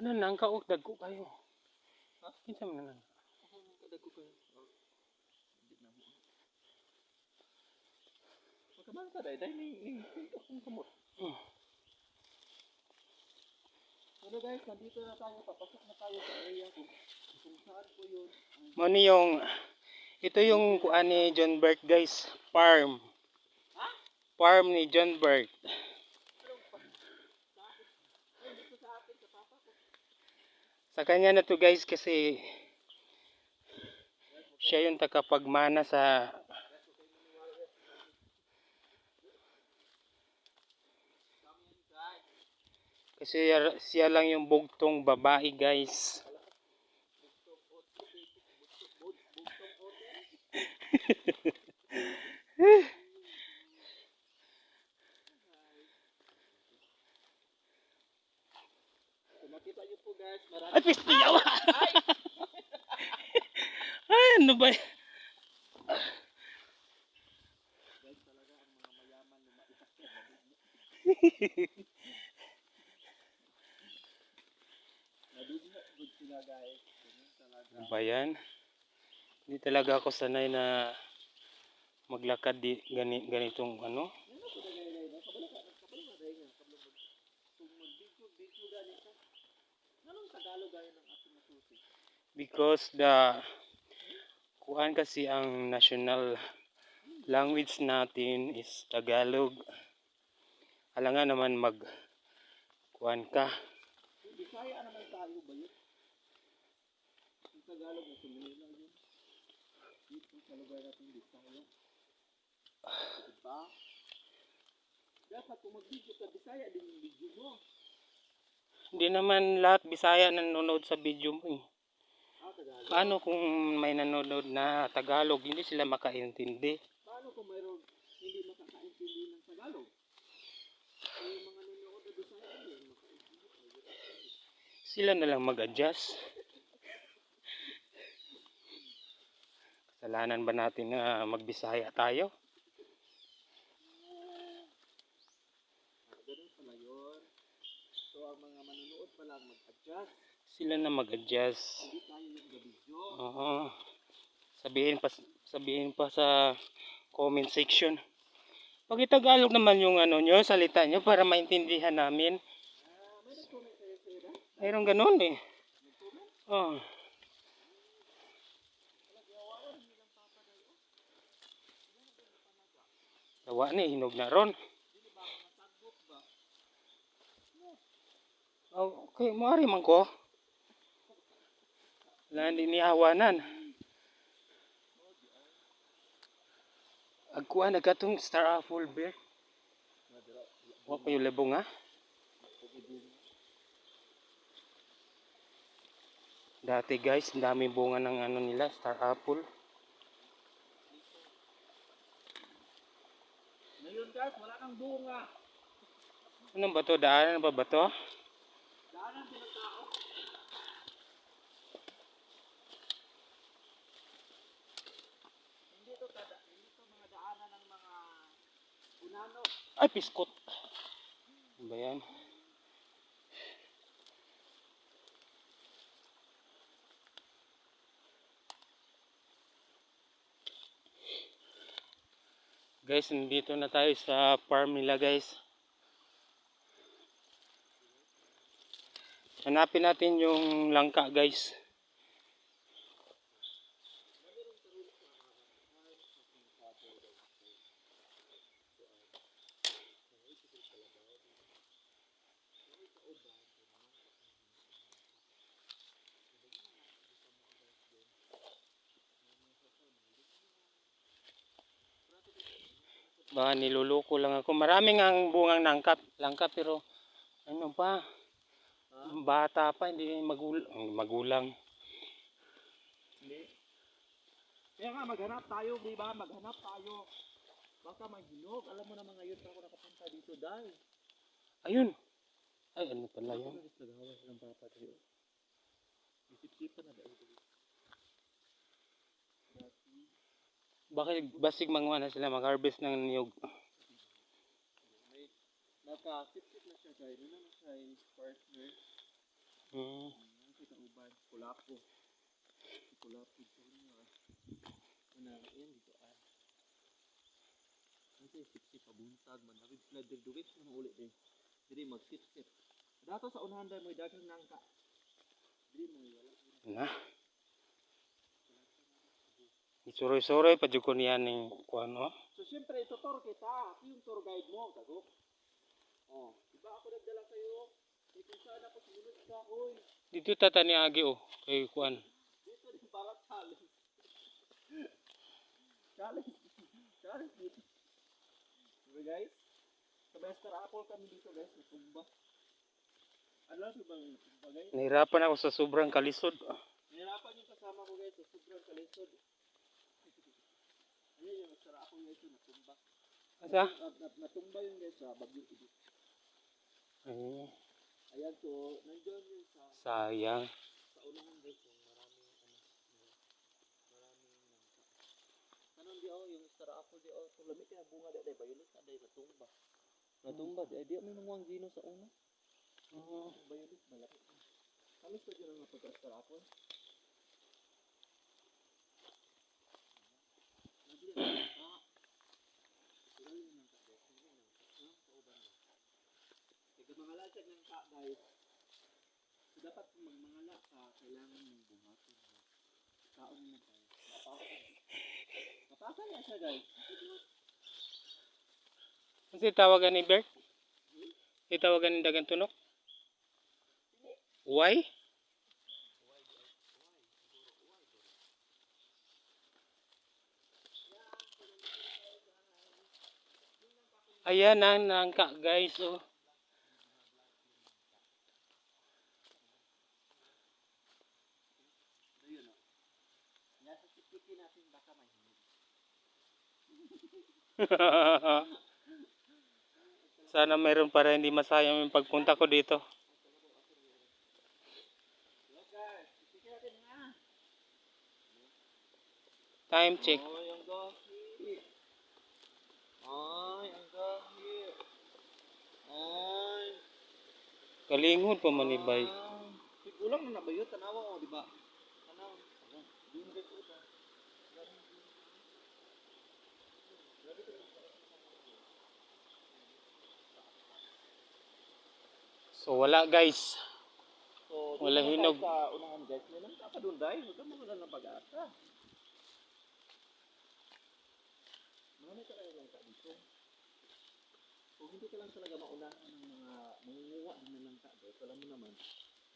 Ano nang kaog dagko kayo? Ha? Kinsa man nang? Dagko kayo. Magkaman ka dai ni kung kamot. Ano guys, nandito na tayo, papasok na tayo sa area kung saan po yun. Mano yung ito yung kuan ni John Bert guys, farm. Ha? Farm ni John Bert. Dito sa atin, sa papa ko. Sa kanya na to guys kasi siya yung tagapagmana sa kasi siya lang yung bugtong babae guys. Makita niyo po guys, marami. Ay, pisti yawa! Ay, ano ba? Guys, talaga ang mga mayaman lumaitak sa Nadugna good sila guys. Ano ba yan? Hindi talaga ako sanay na maglakad di ganitong ano. Because the kuan kasi ang national language natin is Tagalog. Alangan naman mag kuan ka. Bisaya naman tayo ba yun? Yung Tagalog na sumila yun. Dito sa lugar natin Bisaya. Diba? Dapat kung mag-video ka, Bisaya din yung video mo. Hindi naman lahat Bisaya nanonood sa video mo eh. Tagalog. Paano kung may nanonood na Tagalog, hindi sila makaintindi? Paano kung mayroon hindi makakaintindi ng Tagalog? Yung mga nanonood na Bisaya din makaintindi. Sila na lang mag-adjust. Kasalanan ba natin na magbisaya tayo? Ganun pala yun. So ang mga manonood pa lang mag-adjust. Sila na mag-adjust. Hindi tayo yung video. Oo. Sabihin pa sa comment section. Pag Tagalog naman yung ano nyo, salita nyo para maintindihan namin. May nag-comment kayo sa'yo na? Mayroong ganun eh. Oh. Tawa ni, hinog na ron. Oh, okay, maari man ko. Wala hindi niyawanan. Agkuha na katong star apple bear. Wa pa yung lebong ha. Dati guys, ang daming bunga ng ano nila, star apple. Ngayon guys, wala nang bunga. Ano ba to? Daanan ba to? Daanan sila tao. Hindi to mga daanan ng mga unano. Ay, piskot. Ano ba yan? Guys, nandito na tayo sa farm nila guys. Hanapin natin yung langka guys. Baka niluluko lang ako. Maraming ang bungang langka pero ano pa? Bata pa, hindi magulang. Hindi. Kaya nga maghanap tayo, di ba? Maghanap tayo. Baka may hinog. Alam mo naman ngayon pa ako nakapunta dito dahil. Ayun. Ay, ano pala yun? Nagawa silang papa tayo. Isip-sipan na dahil. Bakit basig mga na sila mag-harvest ng niyog? Nakasip-sip na siya guys. Ano na siya yung partner. Hmm. Kita uban. Kulapo. Kulapo siya niya. Ano, yan dito ah. Ano siya sip-sip pabuntag man. David sila dirduwit na ulit eh. Dili mag-sip-sip. Dato sa unahan dahil mo dagang nangka. Dili mo wala. Na. Isuroy-suroy pa jud ko niya ning kuan oh. So siyempre tutor kita. Ako yung tour guide mo. Kago. Oh. Diba ako nagdala sa'yo? Eh kung saan ako sumunod ka. Uy. Dito tata ni agi oh kay kuan. Dito din para challenge. Challenge. Challenge dito. Diba guys? Sa Master Apple kami dito guys. Natumba. Ano ba bang natumba guys? Nahirapan ako sa sobrang kalisod. Nahirapan yung kasama ko guys. Sa sobrang kalisod. Ano yung Master Apple guys yung natumba. Asa? Natumba yung guys sa Baguio City. Ay, Ayan so, nandiyan yung sayang. sa unahan guys yung maraming kanon di yung Master Apple di so lamig kaya bunga di violet na di natumba. Natumba di may manguang gino sa una. Violet malaki. Kamis pa dyan ang Master Apple. Mangalatag ng ka guys. So, dapat kung magmangala ka, kailangan mong buhatin. Kaon mo guys. Mapakan niya siya guys. Kasi tawagan ni Bert? Itawagan ni Dagan Tunok? Why? Ayan ang nangka guys oh. Ayun o. Nasa sipiki natin baka may hinig. Sana mayroon para hindi masayang yung pagpunta ko dito. Hello guys, sipiki natin nga. Time check. Ay, ang gahi. Ay, ang gahi. Ay. Kalingod pa man ni bay. Kulang na nabayo, tanawa mo, di ba? Tanawa. Yung guys, ito. So wala guys. So, Wala dito na hinog. tayo sa unahan guys. Yan ang kapadunday. Huwag kang mawala ng pag-asa. Marami ka talaga lang dito. Kung hindi ka lang talaga maunahan ng mga mangunguha din na lang ka guys. Alam mo naman,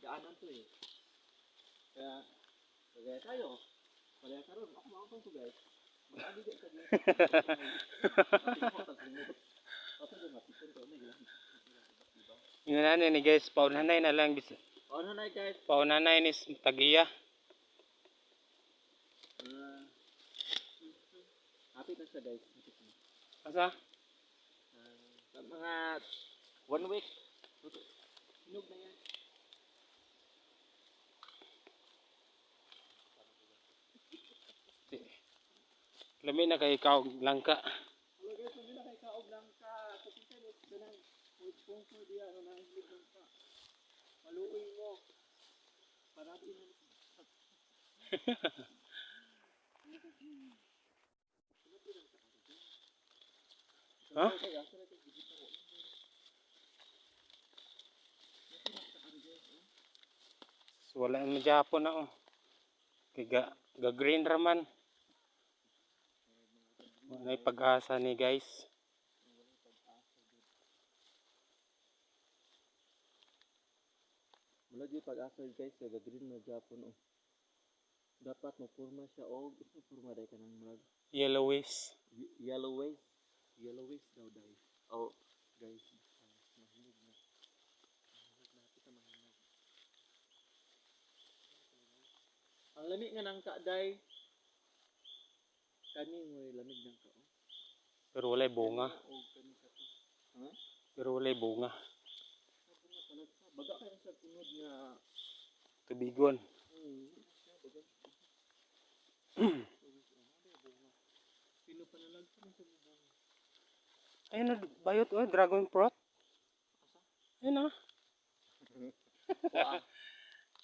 daanan to eh. Kaya, kagaya tayo. Kaya karon ako makakon to guys. Mag-aligay ka dito. Tapos yung mapipon ko. May gilang. Yung nanay ni guys, paunanay na lang. Ano na guys? Paunanay ni Tagiya. Happy na siya guys. Asa? Sa mga 1 week. Hinog na yan. Lami na kay ikaw langka. Hello guys, hindi na kay kaog lang ka. Sa pisa mo, ito na. Sponsor diya, ano na hilig lang ka. Maluoy mo. Parati na. Ha? So, wala mo Japon na oh. Kay ga green raman. Wala pag-asa ni guys. Wala di pag-asa guys, kaya green na Japon oh. Dapat mapurma siya og purma dai kanang mag Yellowish. yellowish. Yellowish daw dai. Oh, guys. Mahinog na. Mahinog na kita mahinog. Ang lamig nga nang kaday. Kani mo lamig nang ka oh. Pero wala bunga. Oh, kani ka to. Ha? Pero wala bunga. Bunga talaga. Baga kaya sa tunod nga Tubigon. Pino pa nalang sa mga bunga. Ayun na bayot oh, dragon fruit. Yun oh. Wah.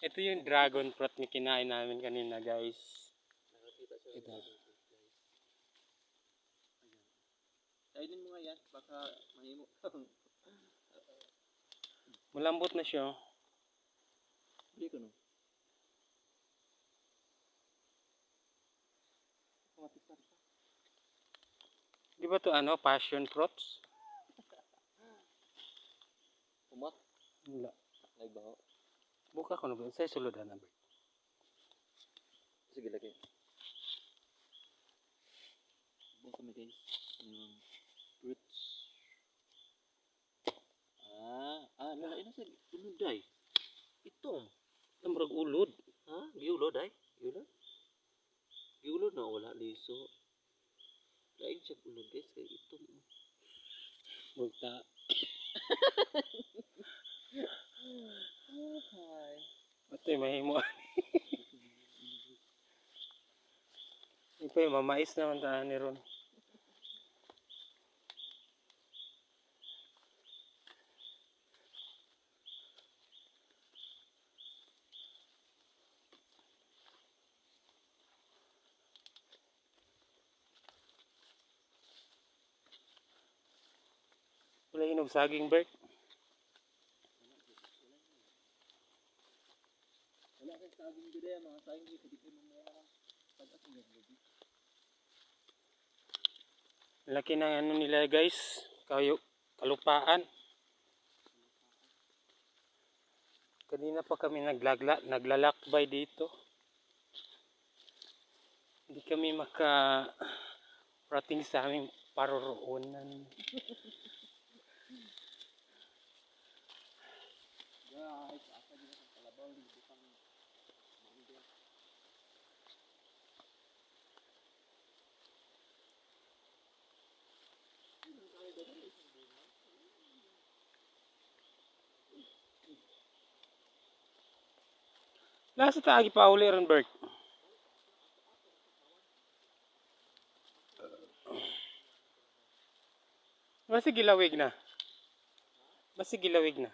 Ito yung dragon fruit na kinain namin kanina guys. Nakakita siya. Ito. Kainin mo nga yan. Baka mahimo. Malambot na siya. Bili ko no. Di ba to ano, passion fruits? Umat. Wala. Nagbaho. Buka ko na ba? Sa'yo suludan na ba? Sige lagi. Buka kami guys. Yung fruits. Lalaki na sa ulod ay. Ito. Tamrag ulod. Ha? Giulod ay? Giulod? Giulod na wala liso. Lain siya ulod guys. Kaya ito. Bugta. Hi. Ito yung mahimo. Ito yung mamais naman taan ni Ron. Wala hinog saging, Bert. Wala kang saging gede. Mga saging dito. Dito mo mga pag-as ng gabi. Laki ng ano nila guys. Kalupaan. Kanina pa kami naglalakbay dito. Hindi kami makarating sa aming paroroonan. Guys, asa dito sa kalabaw. Bukang mangga. Nasa taagi pa uli ron, Bert. Basta gilawig na. Basta gilawig na.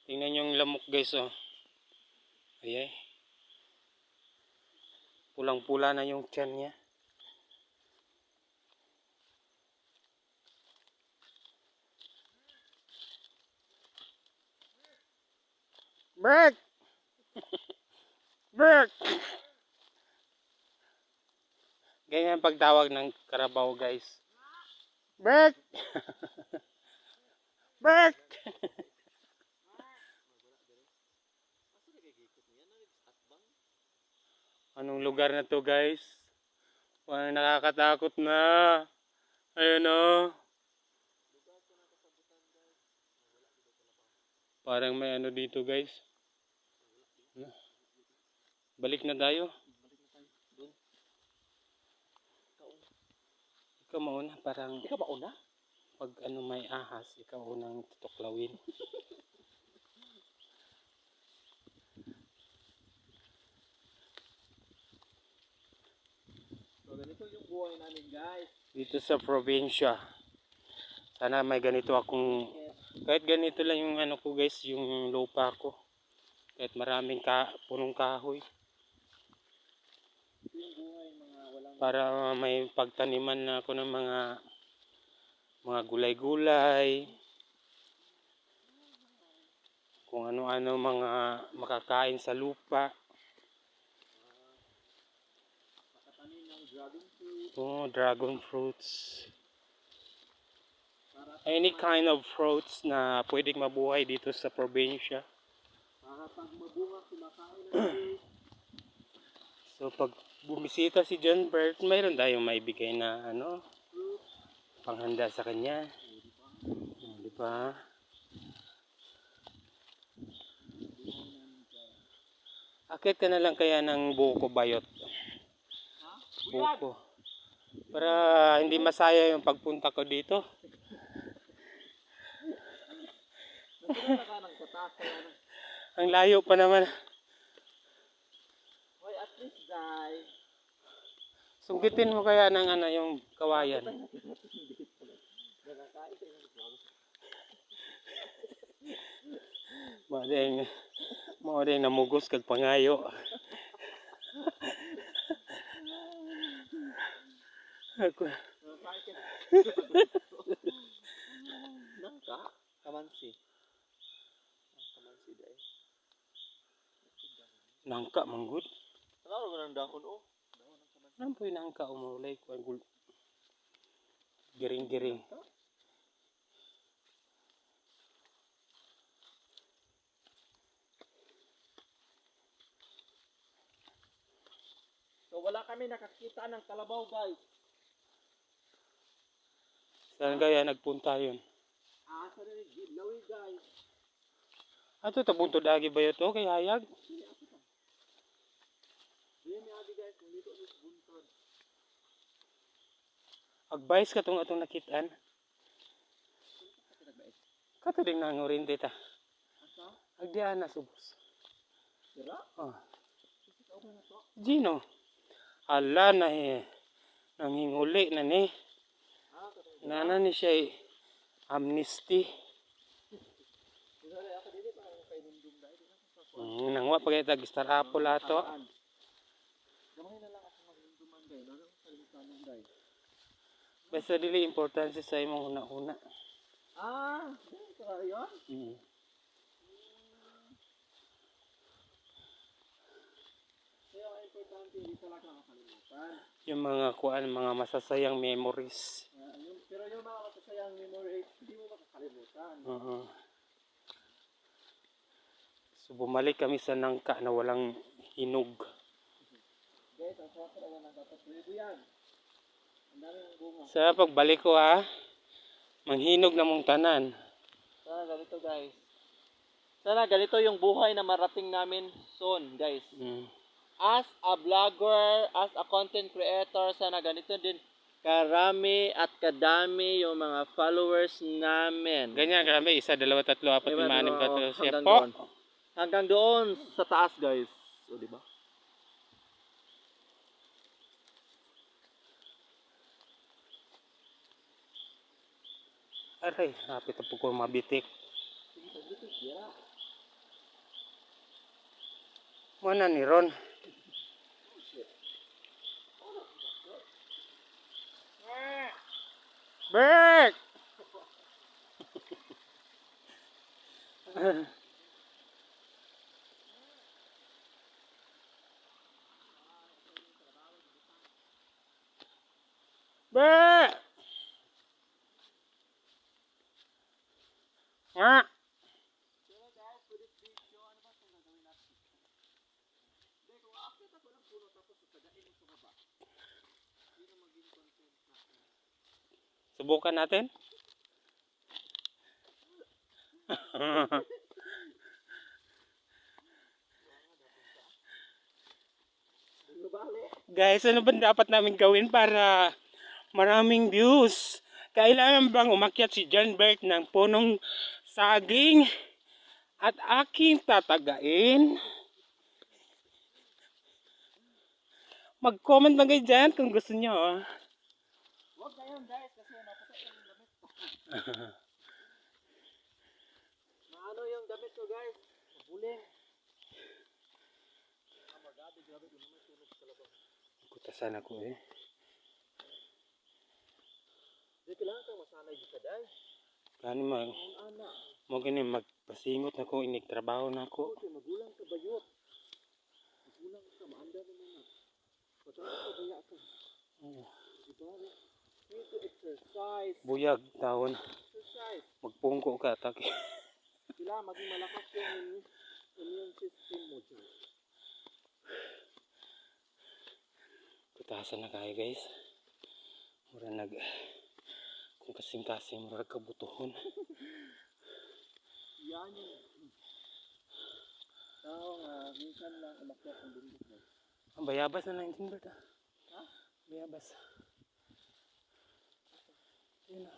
Tingnan yung lamok guys oh. Ayay. Pulang-pula na yung tiyan niya. Bert! Bert! Ganyan pagtawag ng karabaw guys. Bert! Bert! Anong lugar na to guys? Parang nakakatakot na. Ayun oh. Parang may ano dito guys. Balik na tayo. Ikaw mauna parang Ikaw ba una? pag ano may ahas, ikaw unang tutuklawin. So ganito yung buhay namin guys. Dito sa probinsya. Sana may ganito akong, kahit ganito lang yung ano ko guys, yung lupa ko. Kahit maraming punong kahoy. Ito yung buhay mga walang Para may pagtaniman na ako ng mga gulay-gulay. Kung ano-ano mga makakain sa lupa. makatanim ng dragon fruit. Oh, dragon fruits. Para Any kind of fruits na pwedeng mabuhay dito sa probinsya. pag mabunga kumakain na fruit. So pag bumisita si John Bert, mayroon tayong maibigay na ano, panghanda sa kanya. Di ba? Akit ka na lang kaya ng buko bayot. Buko. Para hindi masaya yung pagpunta ko dito. Nagkita ka ng kataas kaya na. Ang layo pa naman. Hoy, at least die. Sungkitin mo kaya ng ano yung kawayan. Nakakain tayo ng vlog. Maudeng namugos kag pangayo. Ako. Nangka? Kamansi. Kamansi dahil. Nangka manggod. Ano ba ng dahon oh? Dahon ng kamansi. Nampoy nangka umulay ko ang giring-giring. So wala kami nakakita ng kalabaw guys. Saan kaya nagpunta yun? Sa rin lawi guys. Ato tabuntod agi ba yun to kay hayag? Diyan ni abi guys, kung dito is buntod. Advice ka tong atong nakitaan. Kato ding nangurin dita. Asa? Agdiana subos. Sira? Oh. Ikaw ba na to? Gino. Hala na nanghinguli na ni. Nana ni siya amnesty. Dili ako dili pa kay dundum dai. Nangwa pagay tag Star Apple ato. Gamay na lang ako maglunduman dai. Nana ko kalimutan dai. Basta dili importante sa imong una-una. Sira yun? Kaya ang importante hindi talaga makalimutan. Yung mga kuan, mga masasayang memories. Pero yung mga masasayang memories, hindi mo makakalimutan. So bumalik kami sa nangka na walang hinog. Guys, ang sarap talaga ng dapat. Pwede yan. Ang dami ng bunga. Sa pagbalik ko manghinog na mong tanan. Sana ganito guys. Sana ganito yung buhay na marating namin soon guys. As a vlogger, as a content creator, sana ganito din karami at kadami yung mga followers namin. Ganyan karami, 1, 2, 3, 4, 5, 6, 7 po. Hanggang doon sa taas guys. O di ba? Aray, hapit po ko mabitik. Mana ni Ron? Bek! Bek! Nga! Subukan natin. Guys, ano ba dapat namin gawin para maraming views? Kailangan bang umakyat si John Bert ng punong saging at aking tatagain? Mag-comment lang kayo dyan kung gusto nyo. Huwag ngayon guys kasi napatay yung damit ko. Maano yung damit ko guys? Mabuling. Grabe, naman tulog sa labas. Kutasan ako eh. Di kailangan kang masanay dito guys. Kani mo gani magpasingot na ko, inigtrabaho na ko. Okay, magulang ka bayot. Magulang ka, maanda naman na. Patapos ka baya ka. Diba? Need to exercise. Buyag taon. Exercise. Magpungko ka atake. Kailangan maging malakas yung immune system mo dyan. Kutasan na kayo guys. Mura kung kasing-kasing mura kabutuhon. Yan yun. Tao nga, minsan lang umakyat ang bundok mo. Ang bayabas na lang din Bert. Ha? Bayabas. Yun na.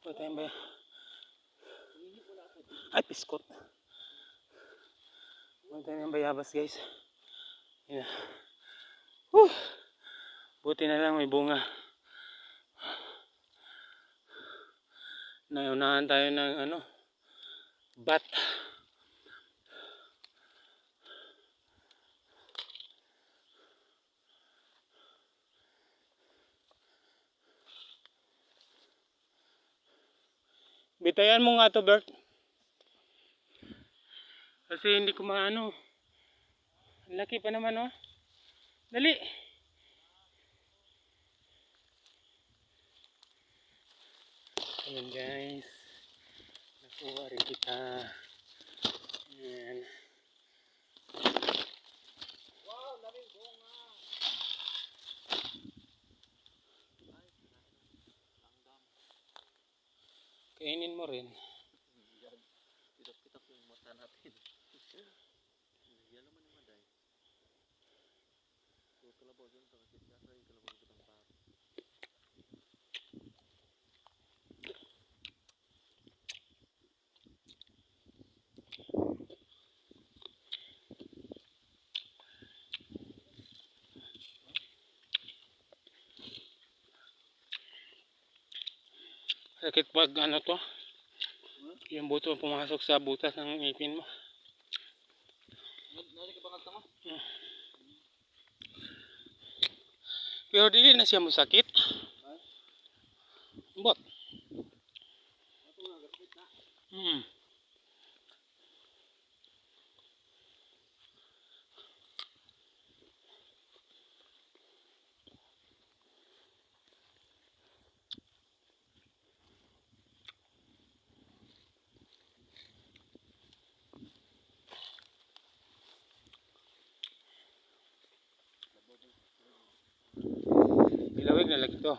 Punta yan ba? Ay, piskot. Punta yan bayabas guys. Yan. Whew. Buti na lang may bunga. Naunahan tayo ng ano, bat. Bitayan mo nga to, Bert. Kasi hindi ko maano. Laki pa naman, oh. Dali. Ayan guys. Nakuha rin kita. Ayan. Wow, daming bunga. Kainin mo rin. Pitak-pitak yung mata natin. Yan naman yung maday. So, kalabaw dyan sa kakit kasa yung kalabaw kitang par. Sakit pag ano to. Yung buto pumasok sa butas ng ngipin mo. Nari ka bang tanga? Pero dili na siya masakit. Bot. Ito nga, gapit na. Ilawig na lagi to.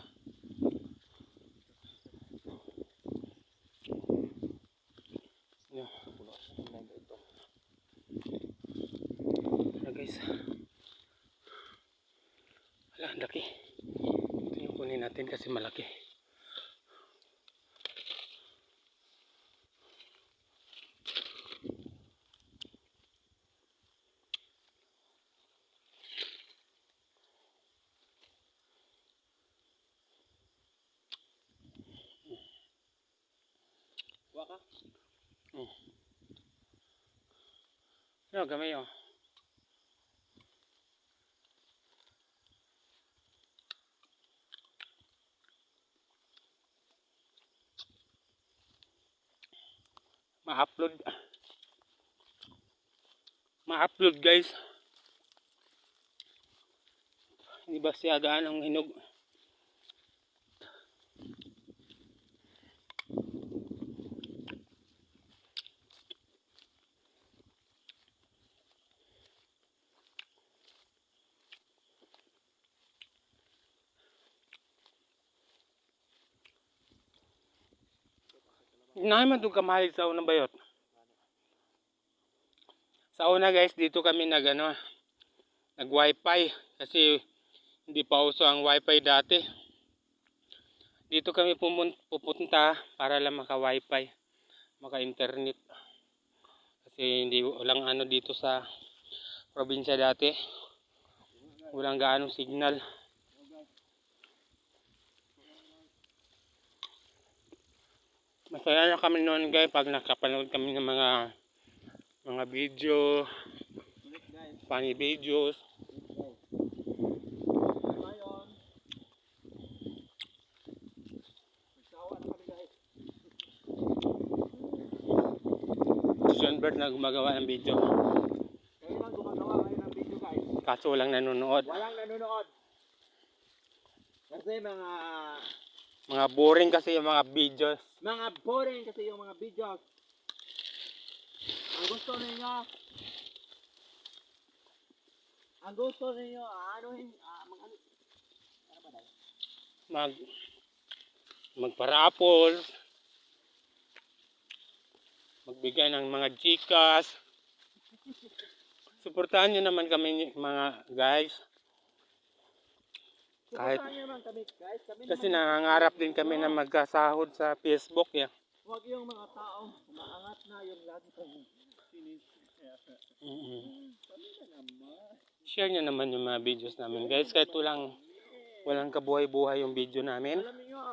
Yan. Ayan guys. Wala, ang laki. Ito yung kunin natin kasi malaki. Waka? Yo, gamay oh. Ma-upload guys. Hindi ba siya gaanong hinog? Hindi naman ito kamalig sa unang bayot. Sa una guys, dito kami nag wifi kasi hindi pa uso ang wifi dati. Dito kami pupunta para lang maka wifi, maka internet. Kasi hindi walang ano dito sa probinsya dati. Walang gaanong signal. Masaya na kami noon guys pag nakapanood kami ng mga video, funny videos. Ngayon, magsawa na kami guys. Si John Bert na gumagawa ng video. Kayo lang gumagawa ngayon ng video guys. Kaso walang nanonood. Walang nanonood. Kasi Mga boring kasi yung mga videos. mga boring kasi yung mga videos. Ang gusto ninyo, anuhin, ano ba dahil? Magparapol. Magbigay ng mga Gcash. Suportahan nyo naman kami mga guys. Kahit- Suportahan niyo naman kami guys. Kami Kasi naman, nangangarap din kami na magkasahod sa Facebook. Yeah. huwag yung mga tao umaangat na yung lagi kong sinisya. Kami na naman. Share nyo naman yung mga videos namin guys. Kahit walang kabuhay-buhay yung video namin. Alam niyo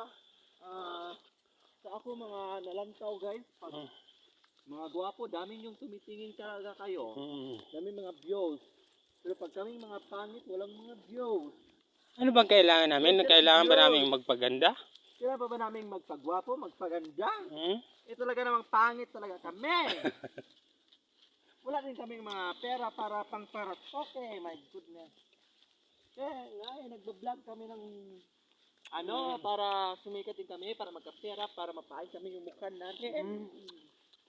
sa ako mga nalantaw guys, pag mga gwapo, daming yung tumitingin talaga kayo. Daming mga views. Pero pag kaming mga pangit, walang mga views. Ano bang kailangan namin? Kailangan ba namin magpaganda? Kailangan pa ba namin magpagwapo, magpaganda? Hmm? Talaga namang pangit talaga kami. Wala din kaming mga pera para pang parat. Okay, my goodness. Kaya nga, nagbablog kami ng para sumikat din kami, para magkapera, para mapain kami yung mukha natin.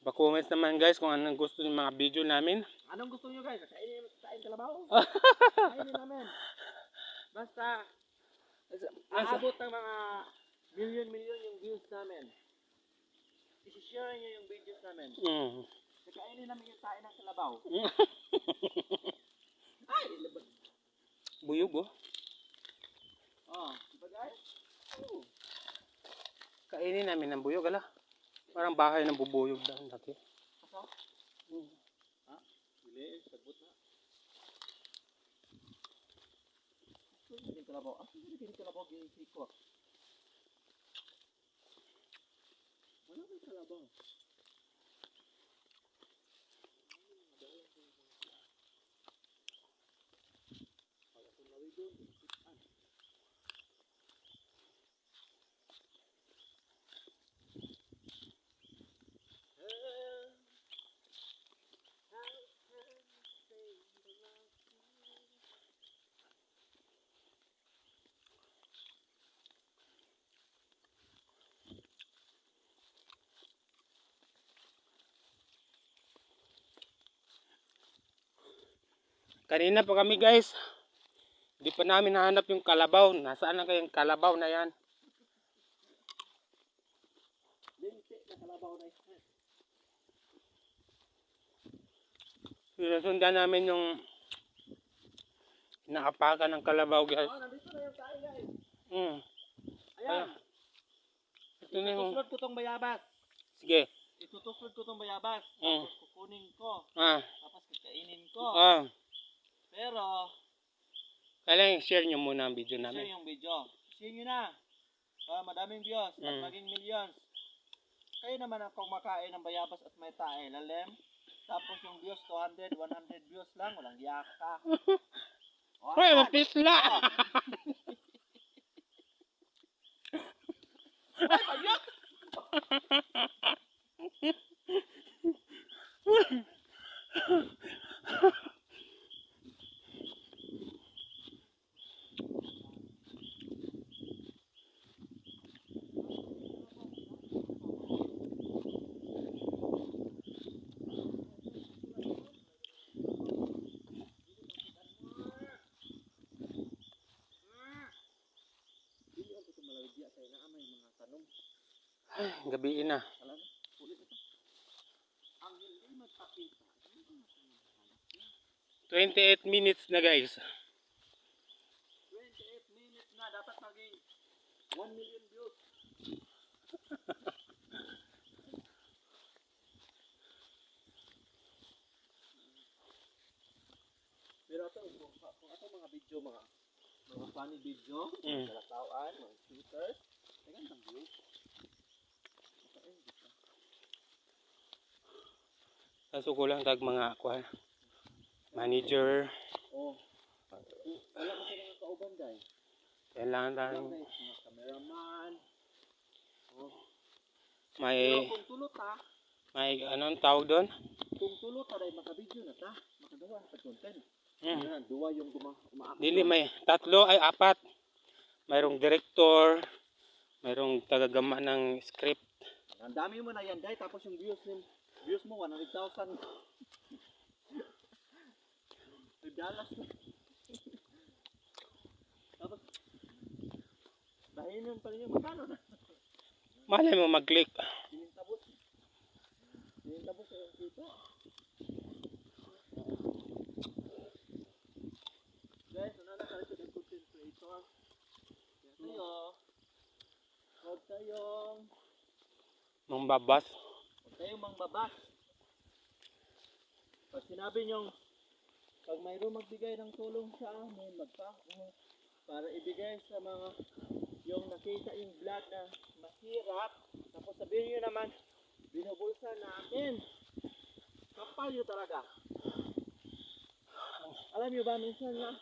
Pa-comments naman guys kung anong gusto ng mga video namin. Anong gusto nyo guys? Kain kalabaw? Kainin namin. Basta, aabot ng mga million yung views namin. I-share nyo yung videos namin. Kainin namin yung tain ng kalabaw. Ay, labas. Buyog oh. Diba guys? Kainin namin ng buyog ala. Parang bahay ng bubuyog dati. Asa? Hindi, sagot na. Ito yung kalabaw. Yung kalabaw ginisiko. Wala may kalabaw. Kanina pa kami guys. Hindi pa namin nahanap yung kalabaw. Nasaan na kayong kalabaw na yan? Linti na kalabaw na yan. Sinusundan namin yung inaapakan ng kalabaw guys. Nandito na yung kain guys. Ayan. Ito na yung... Itutuslod ko tong bayabas. Sige. Itutuslod ko tong bayabas. Tapos kukunin ko. Tapos kakainin ko. Pero, Kailangan share nyo muna ang video namin. share yung video. Share nyo na. Para madaming views at maging millions. Kayo naman ang kumakain ng bayabas at may tae. Lalim. Tapos yung views, 200, 100 views lang. Walang yaka. Hoy, mapisla! Ayok! Gabiin na. Ang hindi magpakita. 28 minutes na guys. 28 minutes na. Dapat maging 1 million views. Pero ito, kung ito mga video, mga funny video, kalatawan, mga shooters, magandang views. Kaso ko lang tag mga manager. Wala kasi mga kauban dahil. Kailangan tayong Mga cameraman. may Pero kung tulot anong tawag doon? kung tulot dahil makabidyo na ta, makagawa na sa content. Duwa yung umaakit. Dili may 3 ay 4. Mayroong director, mayroong tagagama ng script. Ang dami mo na yan dahil tapos yung views mo 100,000. $5 na. Tapos dahil yun pa rin yung magkano na. Malay mo mag-click. Sinintabos sa yung dito. Guys, ano na sa content creator. Mangbabas. Huwag kayong mangbabas. Pag sinabi nyo, pag mayroong magbigay ng tulong sa amin, para ibigay sa mga yung nakita yung vlog na mahirap, tapos sabihin nyo naman, binubulsa namin. Kapal nyo talaga. Alam nyo ba, minsan na,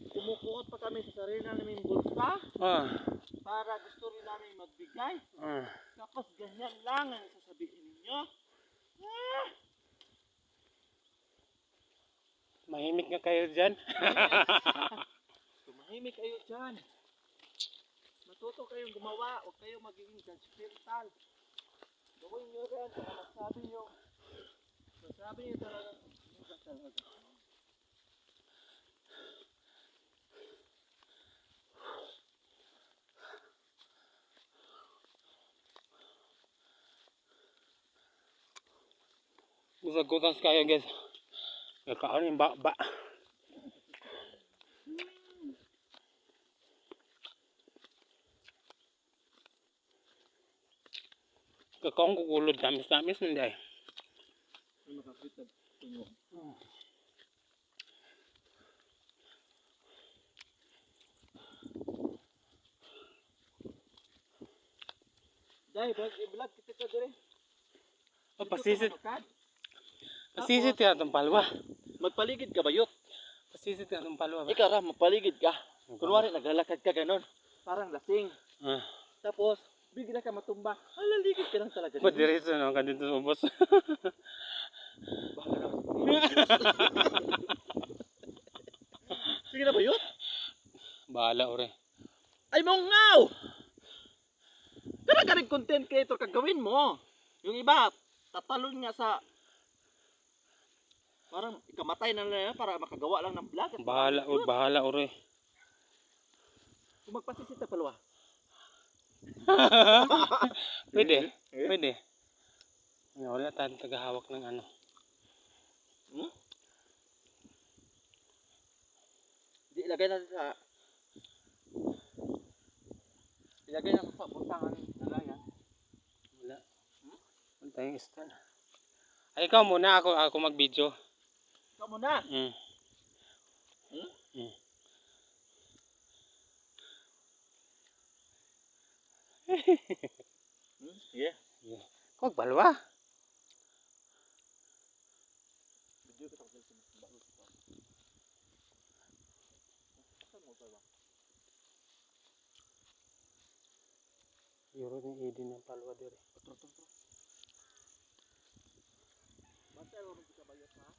kumukuot pa kami sa sarili namin bulsa, para gusto rin namin magbigay. Tapos ganyan lang ang sasabihin ninyo. Mahimik nga kayo dyan. Tumahimik kayo dyan. Matuto kayong gumawa, huwag kayong magiging judgmental. Gawin nyo rin para masabi nyo talaga, hindi talaga. Masagutan kayo guys. Kakaon yung ba. Kakaon kukulod. Tamis-tamis hindi ay. May makakita tungo. Dahil, i-vlog kita ka dire. Pasisit. Pasisit ka itong palwa. Magpaligid ka ba yun? Pasisit ka itong palwa ba? Ikaw ra, magpaligid ka. Kunwari, naglalakad ka ganon. Parang lasing. Tapos, bigla ka matumba. Alaligid ka lang talaga. Ba't diretso no? Ka dito sa ubos. Bahala naman. Sige na ba yun? Bahala ore. Ay mong ngaw! Kaya ka rin content creator kagawin mo. Yung iba, tatalon nga sa... Parang ikamatay na nila para makagawa lang ng vlog. Bahala ore. Kung magpasisita palwa. Pwede. Pwede. Wala tayong tagahawak ng ano. Di ilagay natin sa... Ilagay natin sa puntangan na yan. Wala. Wala tayong stand. Ay ikaw muna, ako mag-video. Ikaw muna. Yeah. Kog balwa. Video kita sa bago sa. Saan mo ba? Yuro ni Eden ng palwa dire. Basta mo kita bayot ha.